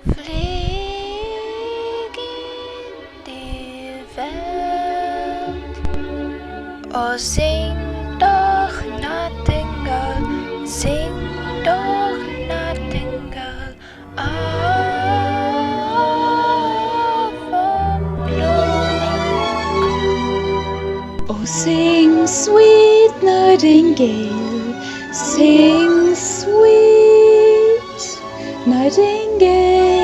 Flieg in die Welt. Oh, sing doch, Nightingale, sing doch, Nightingale, auf vom Glück. Oh, sing, sweet nightingale, sing, sweet nightingale.